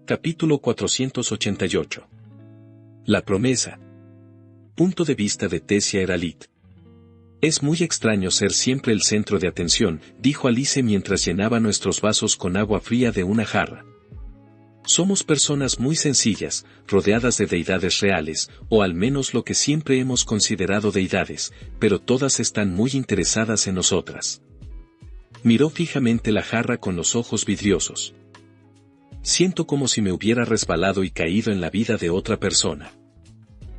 Capítulo 488. La promesa. Punto de vista de Tessia Eralit. Es muy extraño ser siempre el centro de atención, dijo Alice mientras llenaba nuestros vasos con agua fría de una jarra. Somos personas muy sencillas, rodeadas de deidades reales, o al menos lo que siempre hemos considerado deidades, pero todas están muy interesadas en nosotras. Miró fijamente la jarra con los ojos vidriosos. Siento como si me hubiera resbalado y caído en la vida de otra persona.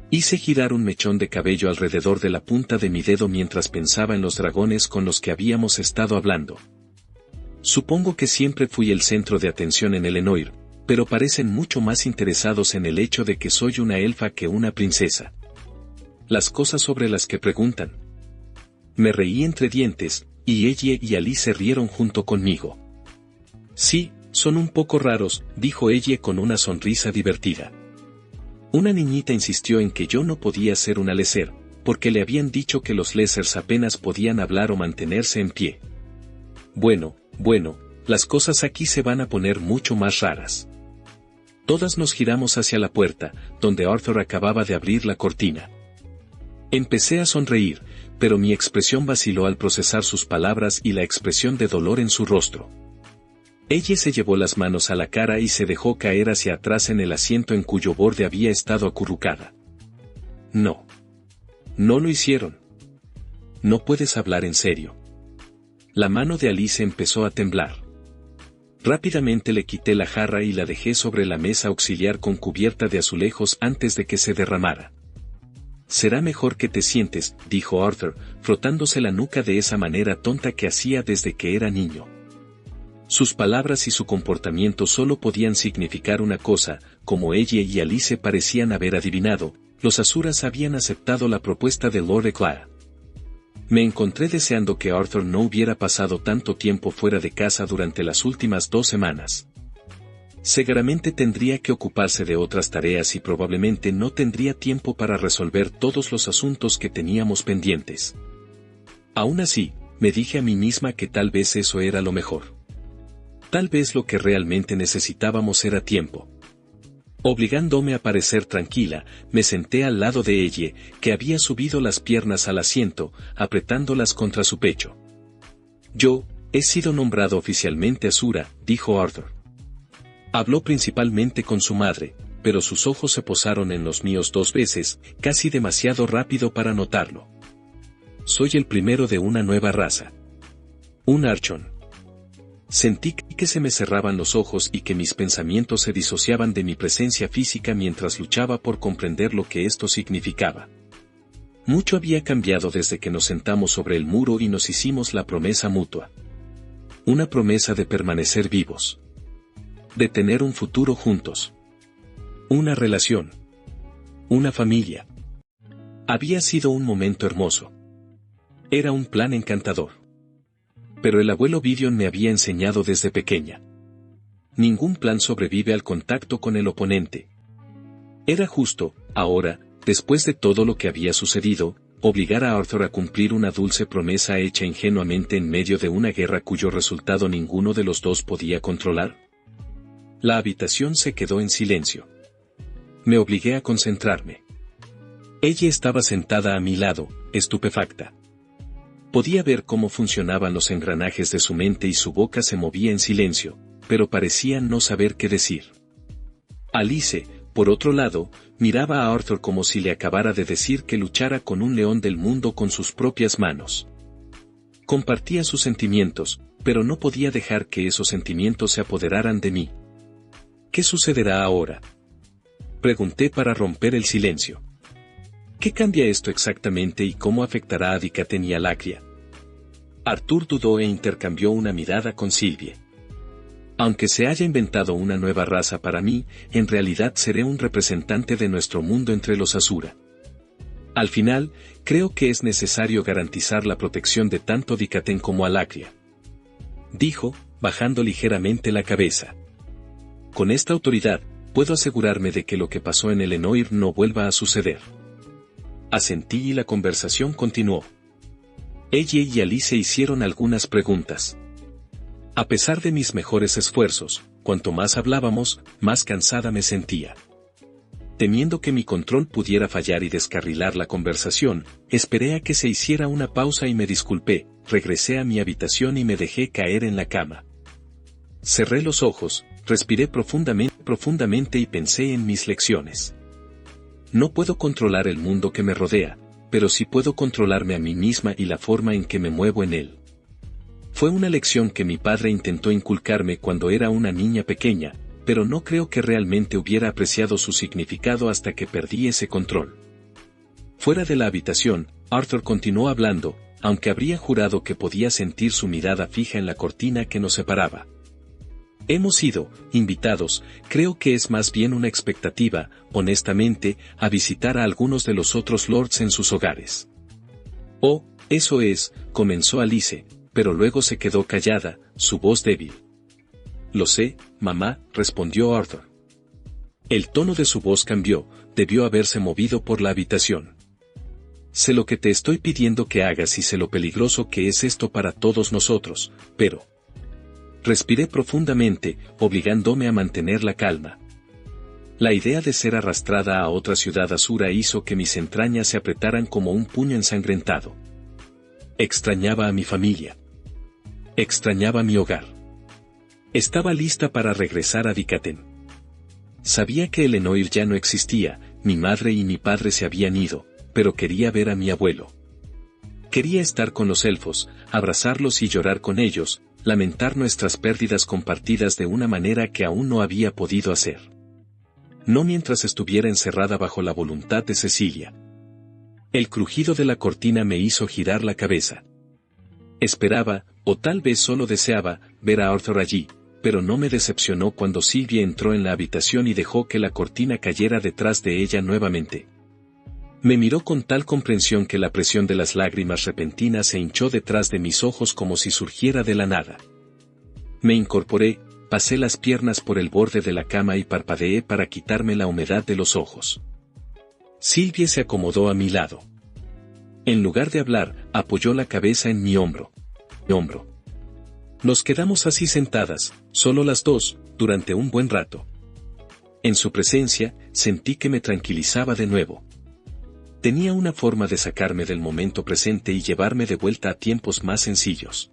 Hice girar un mechón de cabello alrededor de la punta de mi dedo mientras pensaba en los dragones con los que habíamos estado hablando. Supongo que siempre fui el centro de atención en Elenoir, pero parecen mucho más interesados en el hecho de que soy una elfa que una princesa. Las cosas sobre las que preguntan. Me reí entre dientes, y ella y Alice se rieron junto conmigo. Sí, son un poco raros, dijo ella con una sonrisa divertida. Una niñita insistió en que yo no podía ser una léser, porque le habían dicho que los lésers apenas podían hablar o mantenerse en pie. Bueno, las cosas aquí se van a poner mucho más raras. Todas nos giramos hacia la puerta, donde Arthur acababa de abrir la cortina. Empecé a sonreír, pero mi expresión vaciló al procesar sus palabras y la expresión de dolor en su rostro. Ella se llevó las manos a la cara y se dejó caer hacia atrás en el asiento en cuyo borde había estado acurrucada. No. No lo hicieron. No puedes hablar en serio. La mano de Alice empezó a temblar. Rápidamente le quité la jarra y la dejé sobre la mesa auxiliar con cubierta de azulejos antes de que se derramara. Será mejor que te sientes, dijo Arthur, frotándose la nuca de esa manera tonta que hacía desde que era niño. Sus palabras y su comportamiento solo podían significar una cosa, como ella y Alice parecían haber adivinado, los asuras habían aceptado la propuesta de Lord Eclair. Me encontré deseando que Arthur no hubiera pasado tanto tiempo fuera de casa durante las últimas 2 semanas. Seguramente tendría que ocuparse de otras tareas y probablemente no tendría tiempo para resolver todos los asuntos que teníamos pendientes. Aún así, me dije a mí misma que tal vez eso era lo mejor. Tal vez lo que realmente necesitábamos era tiempo. Obligándome a parecer tranquila, me senté al lado de ella, que había subido las piernas al asiento, apretándolas contra su pecho. Yo, he sido nombrado oficialmente Asura, dijo Arthur. Habló principalmente con su madre, pero sus ojos se posaron en los míos 2 veces, casi demasiado rápido para notarlo. Soy el primero de una nueva raza. Un archón. Sentí que se me cerraban los ojos y que mis pensamientos se disociaban de mi presencia física mientras luchaba por comprender lo que esto significaba. Mucho había cambiado desde que nos sentamos sobre el muro y nos hicimos la promesa mutua. Una promesa de permanecer vivos. De tener un futuro juntos. Una relación. Una familia. Había sido un momento hermoso. Era un plan encantador. Pero el abuelo Vidion me había enseñado desde pequeña. Ningún plan sobrevive al contacto con el oponente. Era justo, ahora, después de todo lo que había sucedido, obligar a Arthur a cumplir una dulce promesa hecha ingenuamente en medio de una guerra cuyo resultado ninguno de los dos podía controlar. La habitación se quedó en silencio. Me obligué a concentrarme. Ella estaba sentada a mi lado, estupefacta. Podía ver cómo funcionaban los engranajes de su mente y su boca se movía en silencio, pero parecía no saber qué decir. Alice, por otro lado, miraba a Arthur como si le acabara de decir que luchara con un león del mundo con sus propias manos. Compartía sus sentimientos, pero no podía dejar que esos sentimientos se apoderaran de mí. ¿Qué sucederá ahora? Pregunté para romper el silencio. ¿Qué cambia esto exactamente y cómo afectará a Dicaten y a Lacria? Arthur dudó e intercambió una mirada con Sylvie. Aunque se haya inventado una nueva raza para mí, en realidad seré un representante de nuestro mundo entre los Asura. Al final, creo que es necesario garantizar la protección de tanto Dicaten como a Lacria. Dijo, bajando ligeramente la cabeza. Con esta autoridad, puedo asegurarme de que lo que pasó en Elenoir no vuelva a suceder. Asentí y la conversación continuó. Ella y Alice hicieron algunas preguntas. A pesar de mis mejores esfuerzos, cuanto más hablábamos, más cansada me sentía. Temiendo que mi control pudiera fallar y descarrilar la conversación, esperé a que se hiciera una pausa y me disculpé, regresé a mi habitación y me dejé caer en la cama. Cerré los ojos, respiré profundamente y pensé en mis lecciones. No puedo controlar el mundo que me rodea, pero sí puedo controlarme a mí misma y la forma en que me muevo en él. Fue una lección que mi padre intentó inculcarme cuando era una niña pequeña, pero no creo que realmente hubiera apreciado su significado hasta que perdí ese control. Fuera de la habitación, Arthur continuó hablando, aunque habría jurado que podía sentir su mirada fija en la cortina que nos separaba. Hemos sido invitados, creo que es más bien una expectativa, honestamente, a visitar a algunos de los otros lords en sus hogares. Oh, eso es, comenzó Alice, pero luego se quedó callada, su voz débil. Lo sé, mamá, respondió Arthur. El tono de su voz cambió, debió haberse movido por la habitación. Sé lo que te estoy pidiendo que hagas y sé lo peligroso que es esto para todos nosotros, pero... Respiré profundamente, obligándome a mantener la calma. La idea de ser arrastrada a otra ciudad Asura hizo que mis entrañas se apretaran como un puño ensangrentado. Extrañaba a mi familia. Extrañaba mi hogar. Estaba lista para regresar a Dikaten. Sabía que Elenoir ya no existía, mi madre y mi padre se habían ido, pero quería ver a mi abuelo. Quería estar con los elfos, abrazarlos y llorar con ellos, lamentar nuestras pérdidas compartidas de una manera que aún no había podido hacer. No mientras estuviera encerrada bajo la voluntad de Cecilia. El crujido de la cortina me hizo girar la cabeza. Esperaba, o tal vez solo deseaba, ver a Arthur allí, pero no me decepcionó cuando Sylvia entró en la habitación y dejó que la cortina cayera detrás de ella nuevamente. Me miró con tal comprensión que la presión de las lágrimas repentinas se hinchó detrás de mis ojos como si surgiera de la nada. Me incorporé, pasé las piernas por el borde de la cama y parpadeé para quitarme la humedad de los ojos. Sylvia se acomodó a mi lado. En lugar de hablar, apoyó la cabeza en mi hombro. Nos quedamos así sentadas, solo las dos, durante un buen rato. En su presencia, sentí que me tranquilizaba de nuevo. Tenía una forma de sacarme del momento presente y llevarme de vuelta a tiempos más sencillos.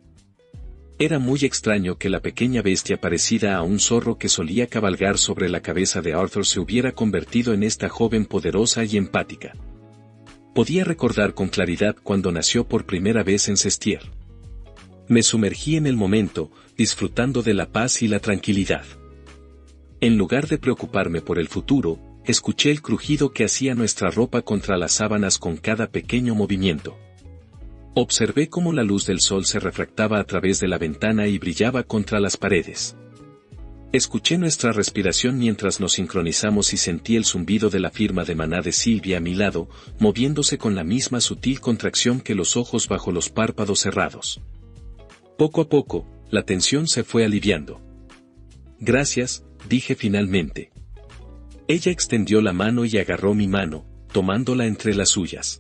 Era muy extraño que la pequeña bestia parecida a un zorro que solía cabalgar sobre la cabeza de Arthur se hubiera convertido en esta joven poderosa y empática. Podía recordar con claridad cuando nació por primera vez en Cestier. Me sumergí en el momento, disfrutando de la paz y la tranquilidad. En lugar de preocuparme por el futuro, escuché el crujido que hacía nuestra ropa contra las sábanas con cada pequeño movimiento. Observé cómo la luz del sol se refractaba a través de la ventana y brillaba contra las paredes. Escuché nuestra respiración mientras nos sincronizamos y sentí el zumbido de la firma de maná de Sylvia a mi lado, moviéndose con la misma sutil contracción que los ojos bajo los párpados cerrados. Poco a poco, la tensión se fue aliviando. Gracias, dije finalmente. Ella extendió la mano y agarró mi mano, tomándola entre las suyas.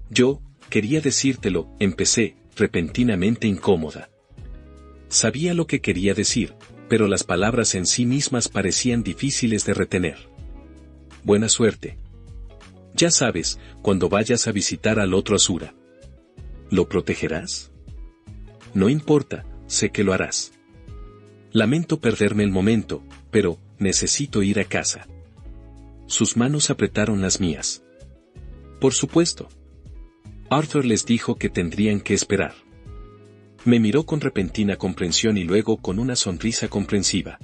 Yo, quería decírtelo, empecé, repentinamente incómoda. Sabía lo que quería decir, pero las palabras en sí mismas parecían difíciles de retener. Buena suerte. Ya sabes, cuando vayas a visitar al otro Asura. ¿Lo protegerás? No importa, sé que lo harás. Lamento perderme el momento, pero necesito ir a casa. Sus manos apretaron las mías. Por supuesto. Arthur les dijo que tendrían que esperar. Me miró con repentina comprensión y luego con una sonrisa comprensiva.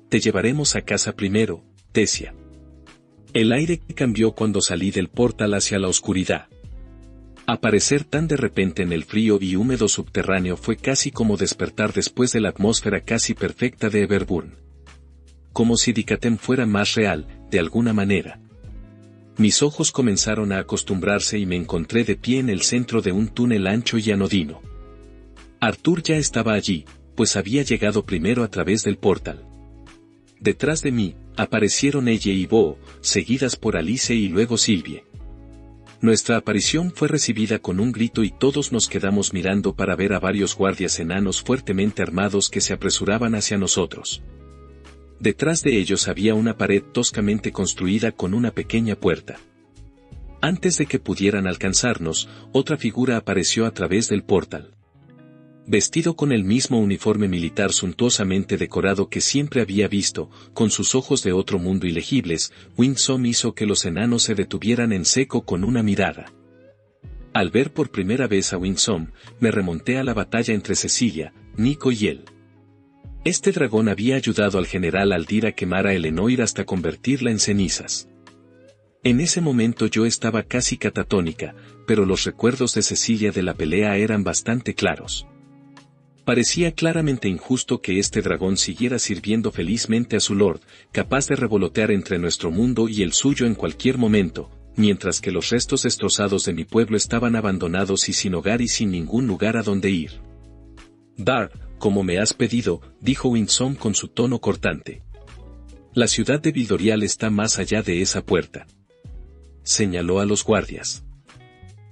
Te llevaremos a casa primero, Tessia. El aire cambió cuando salí del portal hacia la oscuridad. Aparecer tan de repente en el frío y húmedo subterráneo fue casi como despertar después de la atmósfera casi perfecta de Everburn. Como si Dikaten fuera más real, de alguna manera. Mis ojos comenzaron a acostumbrarse y me encontré de pie en el centro de un túnel ancho y anodino. Arthur ya estaba allí, pues había llegado primero a través del portal. Detrás de mí, aparecieron ella y Bo, seguidas por Alice y luego Sylvie. Nuestra aparición fue recibida con un grito y todos nos quedamos mirando para ver a varios guardias enanos fuertemente armados que se apresuraban hacia nosotros. Detrás de ellos había una pared toscamente construida con una pequeña puerta. Antes de que pudieran alcanzarnos, otra figura apareció a través del portal. Vestido con el mismo uniforme militar suntuosamente decorado que siempre había visto, con sus ojos de otro mundo ilegibles, Winsome hizo que los enanos se detuvieran en seco con una mirada. Al ver por primera vez a Winsome, me remonté a la batalla entre Cecilia, Nico y él. Este dragón había ayudado al general Aldir a quemar a Elenoir hasta convertirla en cenizas. En ese momento yo estaba casi catatónica, pero los recuerdos de Cecilia de la pelea eran bastante claros. Parecía claramente injusto que este dragón siguiera sirviendo felizmente a su lord, capaz de revolotear entre nuestro mundo y el suyo en cualquier momento, mientras que los restos destrozados de mi pueblo estaban abandonados y sin hogar y sin ningún lugar a donde ir. Dar, como me has pedido, dijo Winsome con su tono cortante. La ciudad de Vildorial está más allá de esa puerta. Señaló a los guardias.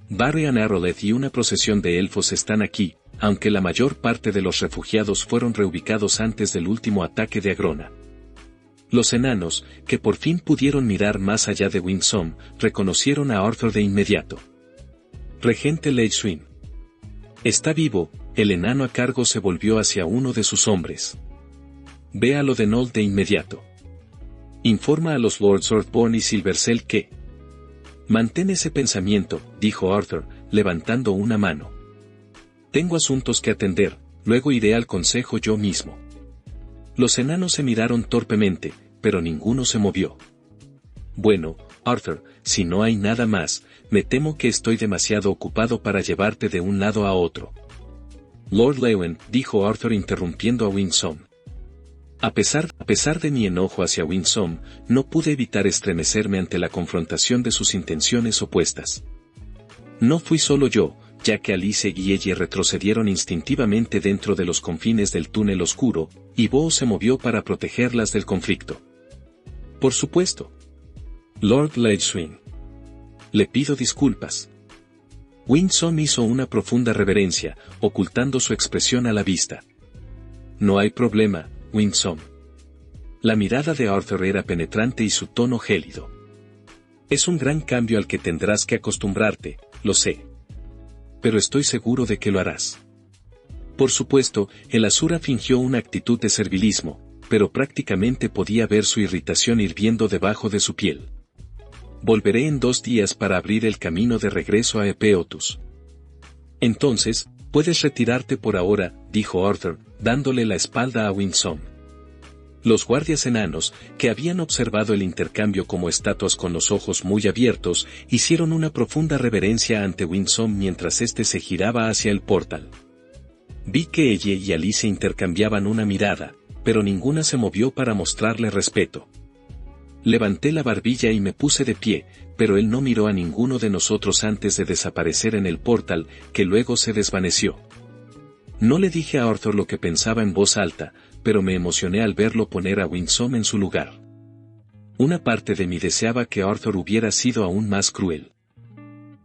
Barrian Arrowlet y una procesión de elfos están aquí, aunque la mayor parte de los refugiados fueron reubicados antes del último ataque de Agrona. Los enanos, que por fin pudieron mirar más allá de Winsome, reconocieron a Arthur de inmediato. Regente Leithswin. Está vivo. El enano a cargo se volvió hacia uno de sus hombres. Ve a lo de Nold de inmediato. Informa a los Lords Earthborn y Silvercell que... Mantén ese pensamiento, dijo Arthur, levantando una mano. Tengo asuntos que atender, luego iré al consejo yo mismo. Los enanos se miraron torpemente, pero ninguno se movió. Bueno, Arthur, si no hay nada más, me temo que estoy demasiado ocupado para llevarte de un lado a otro. Lord Lewen, dijo Arthur interrumpiendo a Winsome. A pesar de mi enojo hacia Winsome, no pude evitar estremecerme ante la confrontación de sus intenciones opuestas. No fui solo yo, ya que Alice y ella retrocedieron instintivamente dentro de los confines del túnel oscuro, y Bo se movió para protegerlas del conflicto. Por supuesto. Lord Leithswin. Le pido disculpas. Winsome hizo una profunda reverencia, ocultando su expresión a la vista. No hay problema, Winsome. La mirada de Arthur era penetrante y su tono gélido. Es un gran cambio al que tendrás que acostumbrarte, lo sé. Pero estoy seguro de que lo harás. Por supuesto, el Asura fingió una actitud de servilismo, pero prácticamente podía ver su irritación hirviendo debajo de su piel. Volveré en 2 días para abrir el camino de regreso a Epeotus. Entonces, puedes retirarte por ahora, dijo Arthur, dándole la espalda a Winsome. Los guardias enanos, que habían observado el intercambio como estatuas con los ojos muy abiertos, hicieron una profunda reverencia ante Winsome mientras éste se giraba hacia el portal. Vi que ella y Alice intercambiaban una mirada, pero ninguna se movió para mostrarle respeto. Levanté la barbilla y me puse de pie, pero él no miró a ninguno de nosotros antes de desaparecer en el portal, que luego se desvaneció. No le dije a Arthur lo que pensaba en voz alta, pero me emocioné al verlo poner a Winsome en su lugar. Una parte de mí deseaba que Arthur hubiera sido aún más cruel.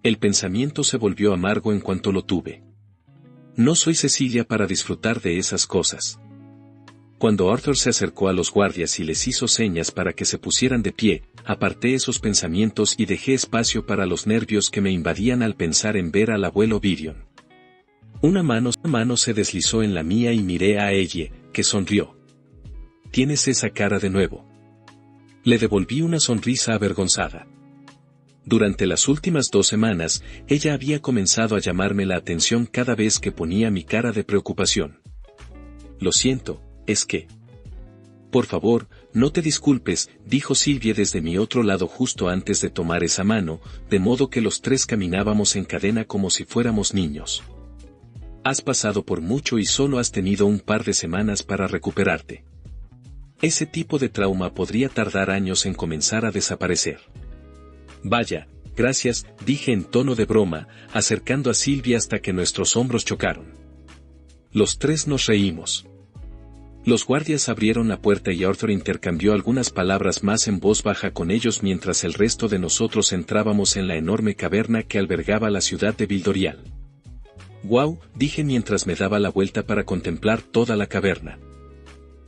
El pensamiento se volvió amargo en cuanto lo tuve. No soy Cecilia para disfrutar de esas cosas. Cuando Arthur se acercó a los guardias y les hizo señas para que se pusieran de pie, aparté esos pensamientos y dejé espacio para los nervios que me invadían al pensar en ver al abuelo Virion. Una mano se deslizó en la mía y miré a ella, que sonrió. «Tienes esa cara de nuevo». Le devolví una sonrisa avergonzada. Durante las últimas 2 semanas, ella había comenzado a llamarme la atención cada vez que ponía mi cara de preocupación. «Lo siento, es que...». «Por favor, no te disculpes», dijo Silvia desde mi otro lado justo antes de tomar esa mano, de modo que los 3 caminábamos en cadena como si fuéramos niños. «Has pasado por mucho y solo has tenido un par de semanas para recuperarte. Ese tipo de trauma podría tardar años en comenzar a desaparecer». «Vaya, gracias», dije en tono de broma, acercando a Silvia hasta que nuestros hombros chocaron. Los 3 nos reímos. Los guardias abrieron la puerta y Arthur intercambió algunas palabras más en voz baja con ellos mientras el resto de nosotros entrábamos en la enorme caverna que albergaba la ciudad de Vildorial. «Guau», dije mientras me daba la vuelta para contemplar toda la caverna.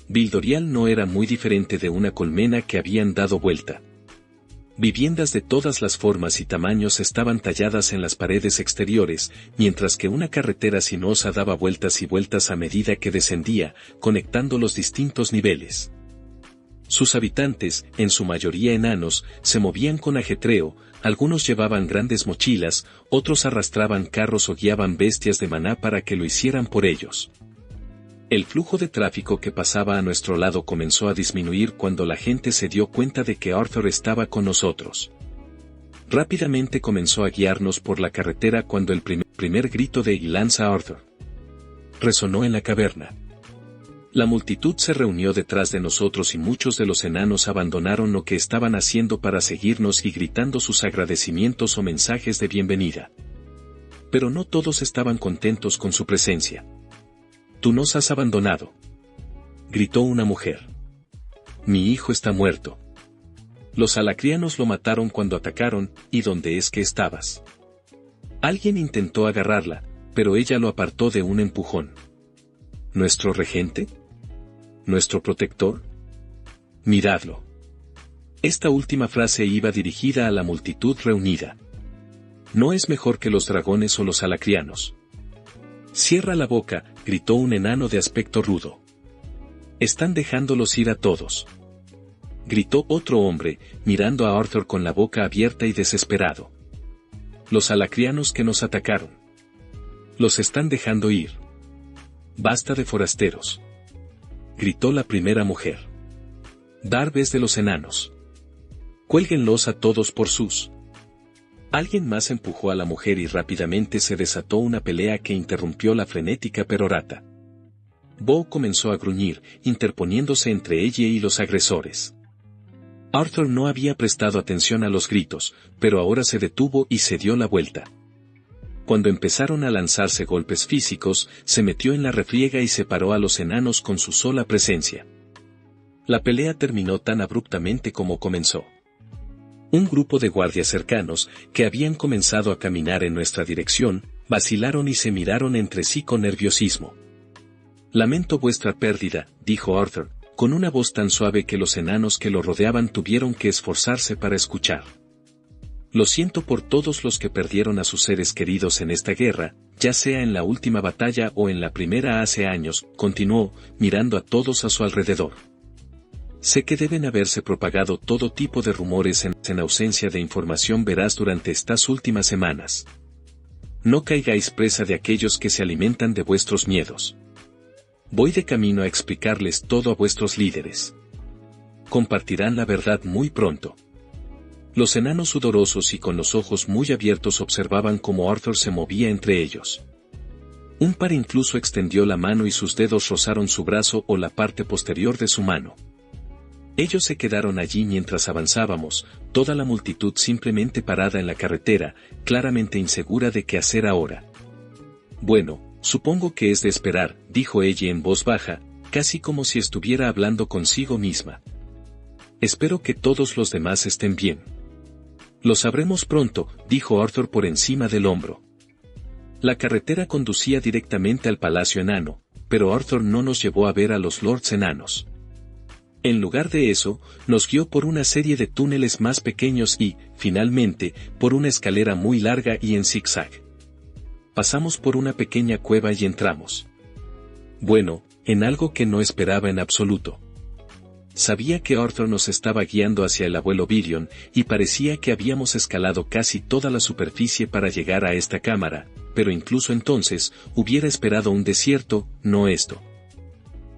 Vildorial no era muy diferente de una colmena que habían dado vuelta. Viviendas de todas las formas y tamaños estaban talladas en las paredes exteriores, mientras que una carretera sinuosa daba vueltas y vueltas a medida que descendía, conectando los distintos niveles. Sus habitantes, en su mayoría enanos, se movían con ajetreo, algunos llevaban grandes mochilas, otros arrastraban carros o guiaban bestias de maná para que lo hicieran por ellos. El flujo de tráfico que pasaba a nuestro lado comenzó a disminuir cuando la gente se dio cuenta de que Arthur estaba con nosotros. Rápidamente comenzó a guiarnos por la carretera cuando el primer grito de «Y lanza Arthur» resonó en la caverna. La multitud se reunió detrás de nosotros y muchos de los enanos abandonaron lo que estaban haciendo para seguirnos y gritando sus agradecimientos o mensajes de bienvenida. Pero no todos estaban contentos con su presencia. «Tú nos has abandonado», gritó una mujer. «Mi hijo está muerto. Los alacrianos lo mataron cuando atacaron, ¿y dónde es que estabas?» Alguien intentó agarrarla, pero ella lo apartó de un empujón. ¿Nuestro regente? ¿Nuestro protector? Miradlo. Esta última frase iba dirigida a la multitud reunida. No es mejor que los dragones o los alacrianos. «Cierra la boca», gritó un enano de aspecto rudo. «Están dejándolos ir a todos», gritó otro hombre, mirando a Arthur con la boca abierta y desesperado. «Los alacrianos que nos atacaron. Los están dejando ir. Basta de forasteros», gritó la primera mujer. «Darb es de los enanos. Cuélguenlos a todos por sus». Alguien más empujó a la mujer y rápidamente se desató una pelea que interrumpió la frenética perorata. Bo comenzó a gruñir, interponiéndose entre ella y los agresores. Arthur no había prestado atención a los gritos, pero ahora se detuvo y se dio la vuelta. Cuando empezaron a lanzarse golpes físicos, se metió en la refriega y separó a los enanos con su sola presencia. La pelea terminó tan abruptamente como comenzó. Un grupo de guardias cercanos, que habían comenzado a caminar en nuestra dirección, vacilaron y se miraron entre sí con nerviosismo. «Lamento vuestra pérdida», dijo Arthur, con una voz tan suave que los enanos que lo rodeaban tuvieron que esforzarse para escuchar. «Lo siento por todos los que perdieron a sus seres queridos en esta guerra, ya sea en la última batalla o en la primera hace años», continuó, mirando a todos a su alrededor. «Sé que deben haberse propagado todo tipo de rumores en ausencia de información veraz durante estas últimas semanas. No caigáis presa de aquellos que se alimentan de vuestros miedos. Voy de camino a explicarles todo a vuestros líderes. Compartirán la verdad muy pronto». Los enanos sudorosos y con los ojos muy abiertos observaban cómo Arthur se movía entre ellos. Un par incluso extendió la mano y sus dedos rozaron su brazo o la parte posterior de su mano. Ellos se quedaron allí mientras avanzábamos, toda la multitud simplemente parada en la carretera, claramente insegura de qué hacer ahora. «Bueno, supongo que es de esperar», dijo ella en voz baja, casi como si estuviera hablando consigo misma. «Espero que todos los demás estén bien». «Lo sabremos pronto», dijo Arthur por encima del hombro. La carretera conducía directamente al palacio enano, pero Arthur no nos llevó a ver a los lords enanos. En lugar de eso, nos guió por una serie de túneles más pequeños y, finalmente, por una escalera muy larga y en zigzag. Pasamos por una pequeña cueva y entramos. Bueno, en algo que no esperaba en absoluto. Sabía que Arthur nos estaba guiando hacia el abuelo Virion, y parecía que habíamos escalado casi toda la superficie para llegar a esta cámara, pero incluso entonces, hubiera esperado un desierto, no esto.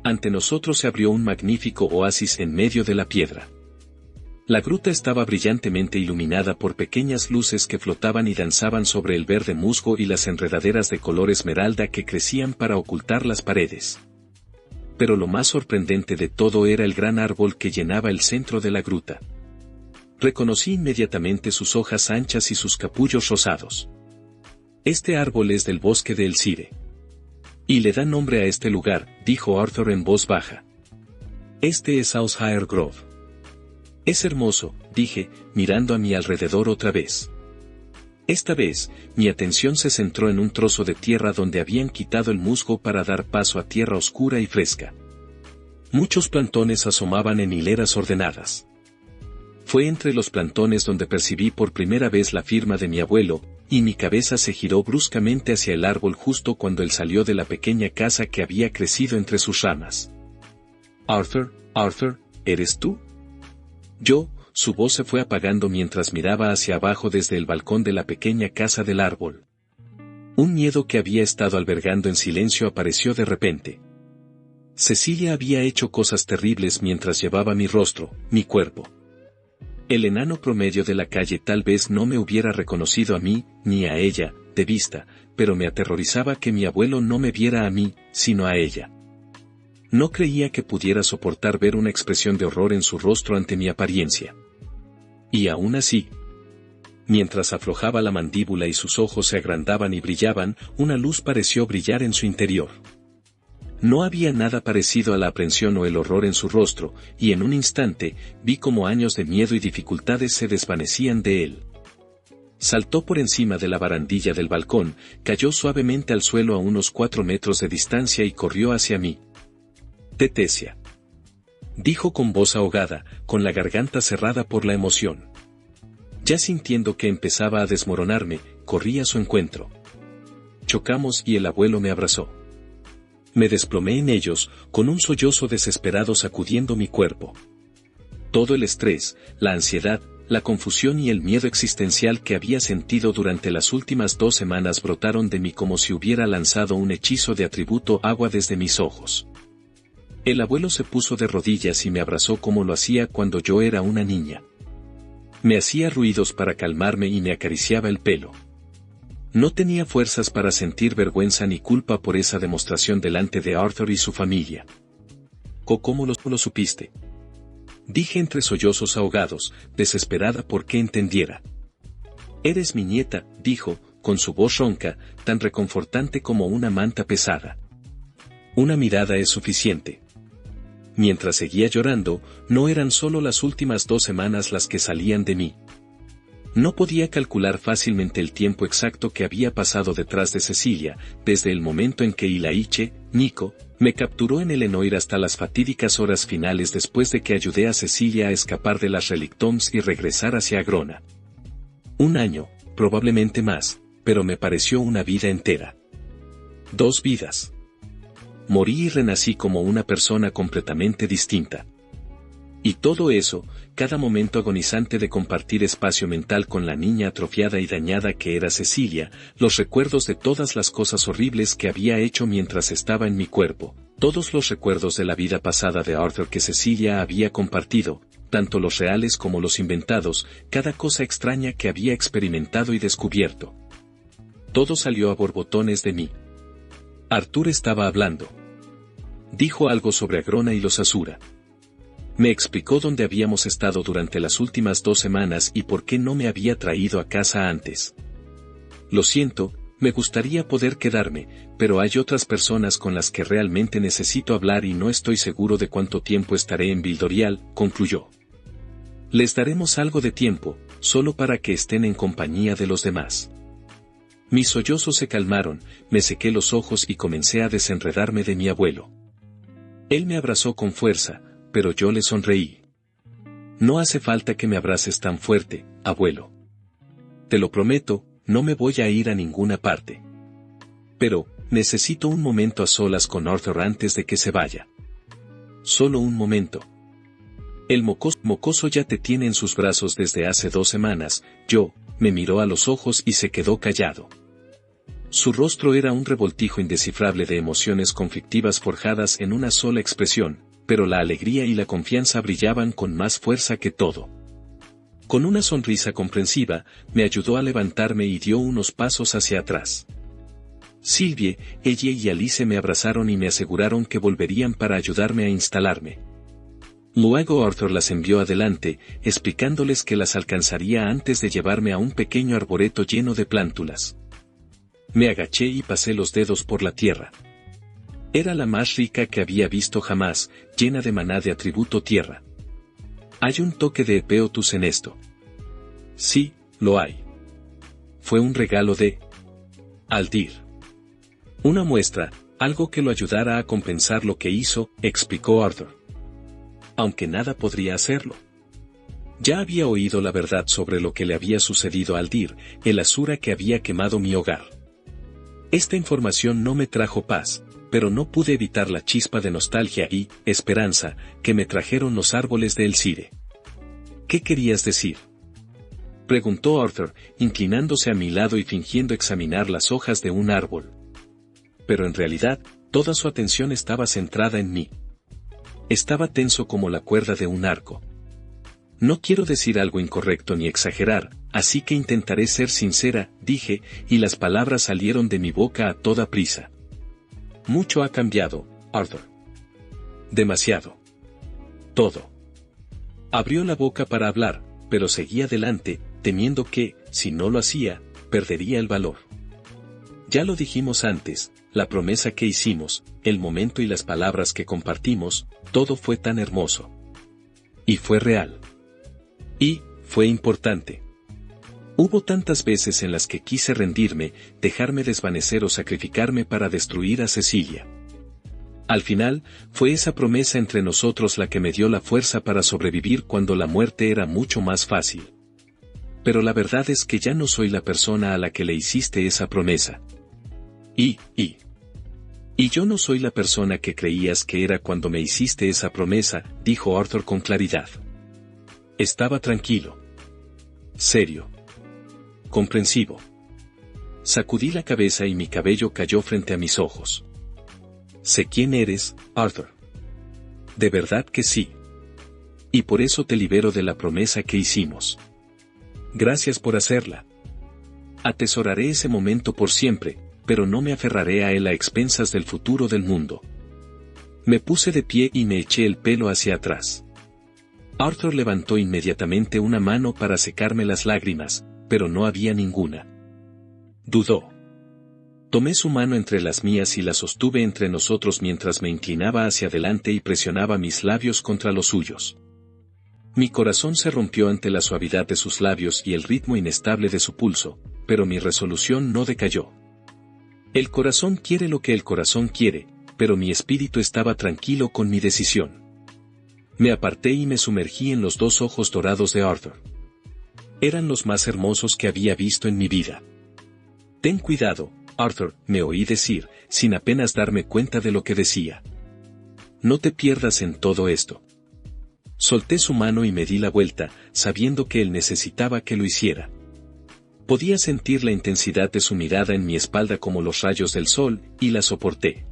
Ante nosotros se abrió un magnífico oasis en medio de la piedra. La gruta estaba brillantemente iluminada por pequeñas luces que flotaban y danzaban sobre el verde musgo y las enredaderas de color esmeralda que crecían para ocultar las paredes. Pero lo más sorprendente de todo era el gran árbol que llenaba el centro de la gruta. Reconocí inmediatamente sus hojas anchas y sus capullos rosados. «Este árbol es del bosque de Elcire», Y le da nombre a este lugar, dijo Arthur en voz baja. Este es Southshire Grove. Es hermoso, dije, mirando a mi alrededor otra vez. Esta vez, mi atención se centró en un trozo de tierra donde habían quitado el musgo para dar paso a tierra oscura y fresca. Muchos plantones asomaban en hileras ordenadas. Fue entre los plantones donde percibí por primera vez la firma de mi abuelo, y mi cabeza se giró bruscamente hacia el árbol justo cuando él salió de la pequeña casa que había crecido entre sus ramas. Arthur, ¿eres tú? Su voz se fue apagando mientras miraba hacia abajo desde el balcón de la pequeña casa del árbol. Un miedo que había estado albergando en silencio apareció de repente. Cecilia había hecho cosas terribles mientras llevaba mi rostro, mi cuerpo. El enano promedio de la calle tal vez no me hubiera reconocido a mí, ni a ella, de vista, pero me aterrorizaba que mi abuelo no me viera a mí, sino a ella. No creía que pudiera soportar ver una expresión de horror en su rostro ante mi apariencia. Y aún así, mientras aflojaba la mandíbula y sus ojos se agrandaban y brillaban, una luz pareció brillar en su interior. No había nada parecido a la aprensión o el horror en su rostro, y en un instante, vi cómo años de miedo y dificultades se desvanecían de él. Saltó por encima de la barandilla del balcón, cayó suavemente al suelo a unos 4 metros de distancia y corrió hacia mí. Tetesia, dijo con voz ahogada, con la garganta cerrada por la emoción. Ya sintiendo que empezaba a desmoronarme, corrí a su encuentro. Chocamos y el abuelo me abrazó. Me desplomé en ellos, con un sollozo desesperado sacudiendo mi cuerpo. Todo el estrés, la ansiedad, la confusión y el miedo existencial que había sentido durante las últimas 2 semanas brotaron de mí como si hubiera lanzado un hechizo de atributo agua desde mis ojos. El abuelo se puso de rodillas y me abrazó como lo hacía cuando yo era una niña. Me hacía ruidos para calmarme y me acariciaba el pelo. No tenía fuerzas para sentir vergüenza ni culpa por esa demostración delante de Arthur y su familia. ¿Cómo lo supiste? Dije entre sollozos ahogados, desesperada por que entendiera. Eres mi nieta, dijo, con su voz ronca, tan reconfortante como una manta pesada. Una mirada es suficiente. Mientras seguía llorando, no eran solo las últimas 2 semanas las que salían de mí. No podía calcular fácilmente el tiempo exacto que había pasado detrás de Cecilia, desde el momento en que Ilaiche, Nico, me capturó en el Enoir hasta las fatídicas horas finales después de que ayudé a Cecilia a escapar de las Relictoms y regresar hacia Agrona. 1 año, probablemente más, pero me pareció una vida entera. 2 vidas. Morí y renací como una persona completamente distinta. Y todo eso, cada momento agonizante de compartir espacio mental con la niña atrofiada y dañada que era Cecilia, los recuerdos de todas las cosas horribles que había hecho mientras estaba en mi cuerpo, todos los recuerdos de la vida pasada de Arthur que Cecilia había compartido, tanto los reales como los inventados, cada cosa extraña que había experimentado y descubierto. Todo salió a borbotones de mí. Arthur estaba hablando. Dijo algo sobre Agrona y los Asura. Me explicó dónde habíamos estado durante las últimas 2 semanas y por qué no me había traído a casa antes. Lo siento, me gustaría poder quedarme, pero hay otras personas con las que realmente necesito hablar y no estoy seguro de cuánto tiempo estaré en Vildorial, concluyó. Les daremos algo de tiempo, solo para que estén en compañía de los demás. Mis sollozos se calmaron, me sequé los ojos y comencé a desenredarme de mi abuelo. Él me abrazó con fuerza, pero yo le sonreí. No hace falta que me abraces tan fuerte, abuelo. Te lo prometo, no me voy a ir a ninguna parte. Pero, necesito un momento a solas con Arthur antes de que se vaya. Solo un momento. El mocoso ya te tiene en sus brazos desde hace 2 semanas, me miró a los ojos y se quedó callado. Su rostro era un revoltijo indescifrable de emociones conflictivas forjadas en una sola expresión, pero la alegría y la confianza brillaban con más fuerza que todo. Con una sonrisa comprensiva, me ayudó a levantarme y dio unos pasos hacia atrás. Sylvie, ella y Alice me abrazaron y me aseguraron que volverían para ayudarme a instalarme. Luego Arthur las envió adelante, explicándoles que las alcanzaría antes de llevarme a un pequeño arboreto lleno de plántulas. Me agaché y pasé los dedos por la tierra. Era la más rica que había visto jamás, llena de maná de atributo tierra. ¿Hay un toque de Epeotus en esto? Sí, lo hay. Fue un regalo de Aldir. Una muestra, algo que lo ayudara a compensar lo que hizo, explicó Arthur. Aunque nada podría hacerlo. Ya había oído la verdad sobre lo que le había sucedido a Aldir, el Asura que había quemado mi hogar. Esta información no me trajo paz, pero no pude evitar la chispa de nostalgia y esperanza que me trajeron los árboles de Elsire. ¿Qué querías decir?, preguntó Arthur, inclinándose a mi lado y fingiendo examinar las hojas de un árbol. Pero en realidad, toda su atención estaba centrada en mí. Estaba tenso como la cuerda de un arco. No quiero decir algo incorrecto ni exagerar, así que intentaré ser sincera, dije, y las palabras salieron de mi boca a toda prisa. Mucho ha cambiado, Arthur. Demasiado. Todo. Abrió la boca para hablar, pero seguía adelante, temiendo que, si no lo hacía, perdería el valor. Ya lo dijimos antes, la promesa que hicimos, el momento y las palabras que compartimos, todo fue tan hermoso. Y fue real. Y, fue importante. Hubo tantas veces en las que quise rendirme, dejarme desvanecer o sacrificarme para destruir a Cecilia. Al final, fue esa promesa entre nosotros la que me dio la fuerza para sobrevivir cuando la muerte era mucho más fácil. Pero la verdad es que ya no soy la persona a la que le hiciste esa promesa. Y yo no soy la persona que creías que era cuando me hiciste esa promesa, dijo Arthur con claridad. Estaba tranquilo. Serio. Comprensivo. Sacudí la cabeza y mi cabello cayó frente a mis ojos. Sé quién eres, Arthur. De verdad que sí. Y por eso te libero de la promesa que hicimos. Gracias por hacerla. Atesoraré ese momento por siempre, pero no me aferraré a él a expensas del futuro del mundo. Me puse de pie y me eché el pelo hacia atrás. Arthur levantó inmediatamente una mano para secarme las lágrimas, pero no había ninguna. Dudó. Tomé su mano entre las mías y la sostuve entre nosotros mientras me inclinaba hacia adelante y presionaba mis labios contra los suyos. Mi corazón se rompió ante la suavidad de sus labios y el ritmo inestable de su pulso, pero mi resolución no decayó. El corazón quiere lo que el corazón quiere, pero mi espíritu estaba tranquilo con mi decisión. Me aparté y me sumergí en los dos ojos dorados de Arthur. Eran los más hermosos que había visto en mi vida. Ten cuidado, Arthur, me oí decir, sin apenas darme cuenta de lo que decía. No te pierdas en todo esto. Solté su mano y me di la vuelta, sabiendo que él necesitaba que lo hiciera. Podía sentir la intensidad de su mirada en mi espalda como los rayos del sol, y la soporté.